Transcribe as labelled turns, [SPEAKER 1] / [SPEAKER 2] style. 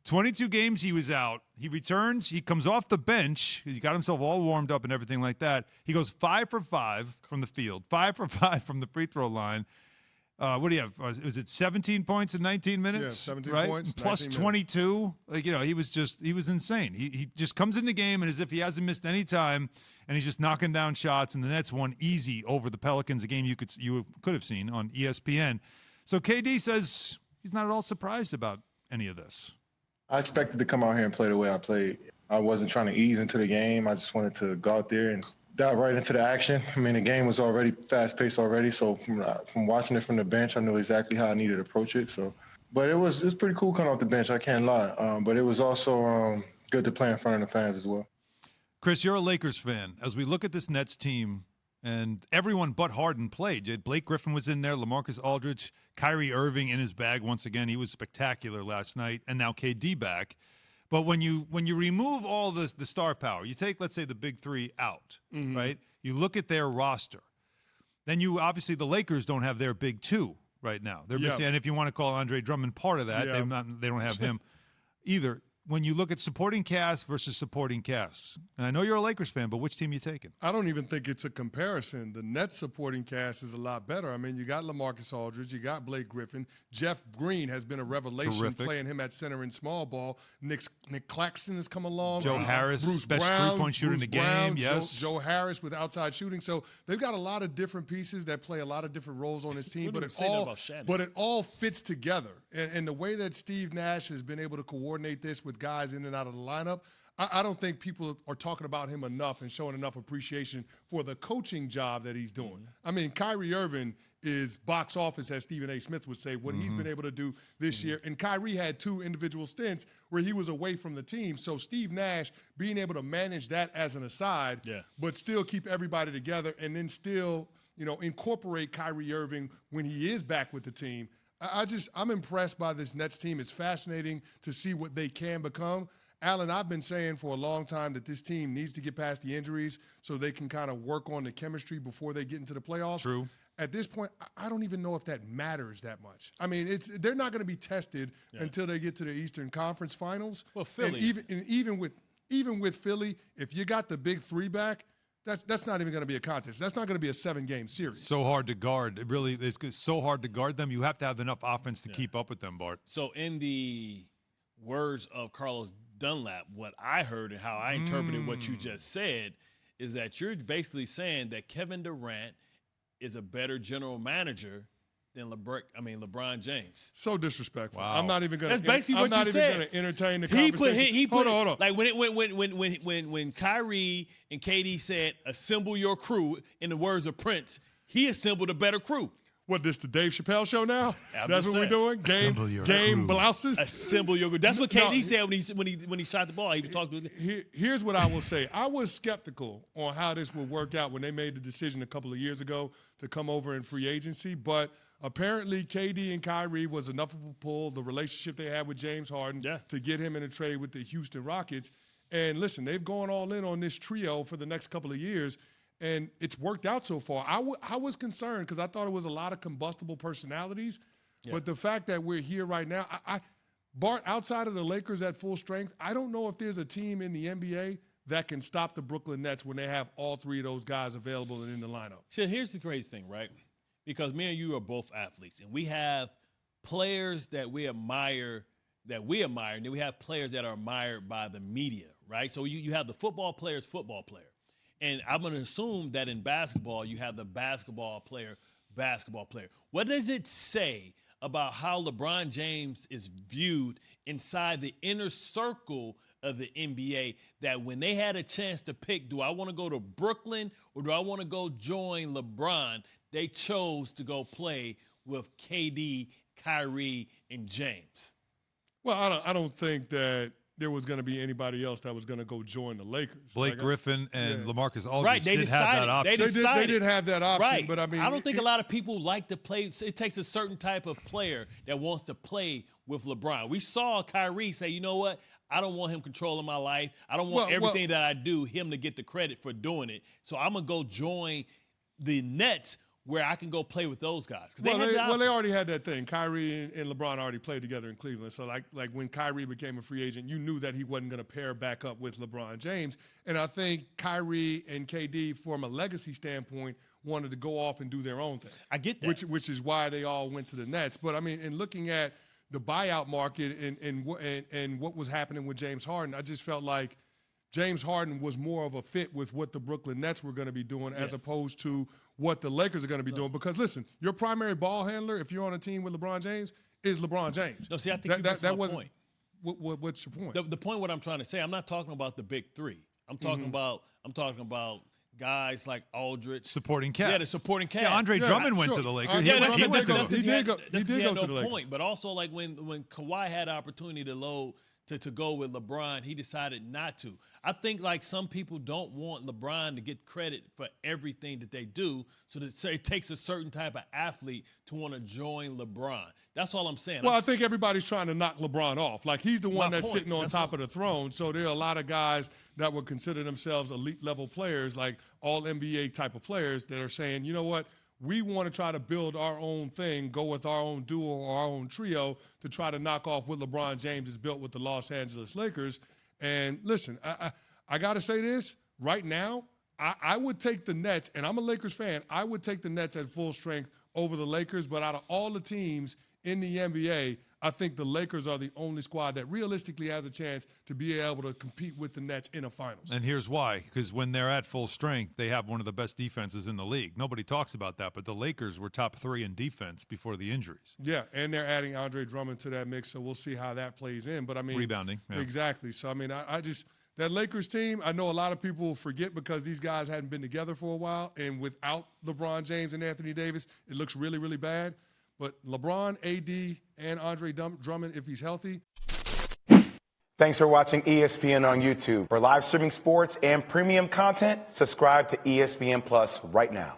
[SPEAKER 1] 22 games he was out. He returns. He comes off the bench. He got himself all warmed up and everything like that. He goes 5 for 5 from the field, 5 for 5 from the free throw line. What do you have? Was it 17 points in 19 minutes?
[SPEAKER 2] Yeah, 17
[SPEAKER 1] right?
[SPEAKER 2] points.
[SPEAKER 1] Plus 22. Like, he was insane. He just comes in the game and as if he hasn't missed any time, and he's just knocking down shots. And the Nets won easy over the Pelicans, a game you could have seen on ESPN. So KD says he's not at all surprised about any of this.
[SPEAKER 3] I expected to come out here and play the way I played. I wasn't trying to ease into the game. I just wanted to go out there and dive right into the action. I mean, the game was already fast-paced already, so from watching it from the bench, I knew exactly how I needed to approach it. So, but it was pretty cool coming off the bench, I can't lie. But it was also good to play in front of the fans as well.
[SPEAKER 1] Chris, you're a Lakers fan. As we look at this Nets team, and everyone but Harden played. Blake Griffin was in there, LaMarcus Aldridge, Kyrie Irving in his bag once again. He was spectacular last night, and now KD back. But when you remove all the star power, you take, let's say, the big three out, right? You look at their roster. Then obviously the Lakers don't have their big two right now. They're missing, and if you want to call Andre Drummond part of that, they don't have him either. When you look at supporting cast versus supporting cast, and I know you're a Lakers fan, but which team you taking?
[SPEAKER 2] I don't even think it's a comparison. The Nets supporting cast is a lot better. I mean, you got LaMarcus Aldridge, you got Blake Griffin. Jeff Green has been a revelation.
[SPEAKER 1] Terrific.
[SPEAKER 2] Playing him at center and small ball. Nick Claxton has come along.
[SPEAKER 1] Joe Harris,
[SPEAKER 2] Bruce
[SPEAKER 1] best
[SPEAKER 2] Brown,
[SPEAKER 1] three-point shooter in the game.
[SPEAKER 2] Brown,
[SPEAKER 1] Yes.
[SPEAKER 2] Joe Harris with outside shooting. So they've got a lot of different pieces that play a lot of different roles on this team. But it all fits together. And the way that Steve Nash has been able to coordinate this with guys in and out of the lineup, I don't think people are talking about him enough and showing enough appreciation for the coaching job that he's doing. I mean, Kyrie Irving is box office, as Stephen A. Smith would say, what he's been able to do this year. And Kyrie had 2 individual stints where he was away from the team. So Steve Nash being able to manage that as an aside, but still keep everybody together and then still, incorporate Kyrie Irving when he is back with the team. I'm impressed by this Nets team. It's fascinating to see what they can become. Alan, I've been saying for a long time that this team needs to get past the injuries so they can kind of work on the chemistry before they get into the playoffs. True. At this point, I don't even know if that matters that much. I mean, they're not going to be tested until they get to the Eastern Conference Finals. Well, Philly. And even with Philly, if you got the big three back, that's not even going to be a contest. That's not going to be a 7-game series.
[SPEAKER 1] So hard to guard. It really is so hard to guard them. You have to have enough offense to keep up with them, Bart.
[SPEAKER 4] So in the words of Carlos Dunlap, what I heard and how I interpreted what you just said is that you're basically saying that Kevin Durant is a better general manager than LeBron James.
[SPEAKER 2] So disrespectful.
[SPEAKER 1] Wow.
[SPEAKER 2] I'm not even going to.
[SPEAKER 4] That's basically what you said.
[SPEAKER 2] I'm not even going to entertain the conversation. Hold on.
[SPEAKER 4] Like when Kyrie and KD said, "Assemble your crew," in the words of Prince, he assembled a better crew.
[SPEAKER 2] What, this the Dave Chappelle show now? That's what we're doing? Game blouses?
[SPEAKER 4] Assemble your crew. That's what KD said when he shot the ball. He was talking to
[SPEAKER 2] Here's what I will say. I was skeptical on how this would work out when they made the decision a couple of years ago to come over in free agency, but apparently KD and Kyrie was enough of a pull, the relationship they had with James Harden, to get him in a trade with the Houston Rockets. And listen, they've gone all in on this trio for the next couple of years, and it's worked out so far. I was concerned because I thought it was a lot of combustible personalities. But the fact that we're here right now, Bart, outside of the Lakers at full strength, I don't know if there's a team in the NBA that can stop the Brooklyn Nets when they have all 3 of those guys available and in the lineup.
[SPEAKER 4] So here's the crazy thing, right? Because me and you are both athletes, and we have players that we admire, and then we have players that are admired by the media, right? So you have the football player. And I'm going to assume that in basketball, you have the basketball player. What does it say about how LeBron James is viewed inside the inner circle of the NBA that when they had a chance to pick, do I want to go to Brooklyn or do I want to go join LeBron, they chose to go play with KD, Kyrie, and James?
[SPEAKER 2] Well, I don't think that there was going to be anybody else that was going to go join the Lakers.
[SPEAKER 1] Blake Griffin and LaMarcus Aldridge did have that option.
[SPEAKER 2] They did have that option,
[SPEAKER 4] right.
[SPEAKER 2] But I mean,
[SPEAKER 4] I don't think a lot of people like to play. It takes a certain type of player that wants to play with LeBron. We saw Kyrie say, you know what? I don't want him controlling my life. I don't want everything that I do, him to get the credit for doing it. So I'm going to go join the Nets where I can go play with those guys.
[SPEAKER 2] They already had that thing. Kyrie and LeBron already played together in Cleveland. So, like when Kyrie became a free agent, you knew that he wasn't going to pair back up with LeBron James. And I think Kyrie and KD, from a legacy standpoint, wanted to go off and do their own thing.
[SPEAKER 4] I get that.
[SPEAKER 2] Which is why they all went to the Nets. But, I mean, in looking at the buyout market and what was happening with James Harden, I just felt like James Harden was more of a fit with what the Brooklyn Nets were going to be doing as opposed to what the Lakers are going to be doing. Because, listen, your primary ball handler, if you're on a team with LeBron James, is LeBron James.
[SPEAKER 4] No, see, I think that's my point.
[SPEAKER 2] What's your point?
[SPEAKER 4] The point what I'm trying to say, I'm not talking about the big three. I'm talking about guys like Aldridge.
[SPEAKER 1] Supporting cast.
[SPEAKER 4] Yeah, the supporting cast.
[SPEAKER 1] Yeah, Andre Drummond went to the Lakers.
[SPEAKER 2] He
[SPEAKER 1] went to the
[SPEAKER 2] Lakers. He did go to the Lakers.
[SPEAKER 4] Point. But also, like when Kawhi had the opportunity to go with LeBron, he decided not to. I think like some people don't want LeBron to get credit for everything that they do, so that it takes a certain type of athlete to want to join LeBron. That's all I'm saying.
[SPEAKER 2] Well, I think everybody's trying to knock LeBron off. Like, he's the one that's sitting on top of the throne. So there are a lot of guys that would consider themselves elite level players, like all NBA type of players, that are saying, you know what? We want to try to build our own thing, go with our own duo or our own trio to try to knock off what LeBron James has built with the Los Angeles Lakers. And listen, I got to say this right now, I would take the Nets, and I'm a Lakers fan, I would take the Nets at full strength over the Lakers. But out of all the teams in the NBA, I think the Lakers are the only squad that realistically has a chance to be able to compete with the Nets in a finals.
[SPEAKER 1] And here's why. Because when they're at full strength, they have one of the best defenses in the league. Nobody talks about that, but the Lakers were top 3 in defense before the injuries.
[SPEAKER 2] Yeah, and they're adding Andre Drummond to that mix, so we'll see how that plays in. But, I mean,
[SPEAKER 1] rebounding. Yeah.
[SPEAKER 2] Exactly. So, I mean, I just – that Lakers team, I know a lot of people forget because these guys hadn't been together for a while, and without LeBron James and Anthony Davis, it looks really, really bad. But LeBron, AD, and Andre Drummond, if he's healthy.
[SPEAKER 5] Thanks for watching ESPN on YouTube. For live streaming sports and premium content, subscribe to ESPN Plus right now.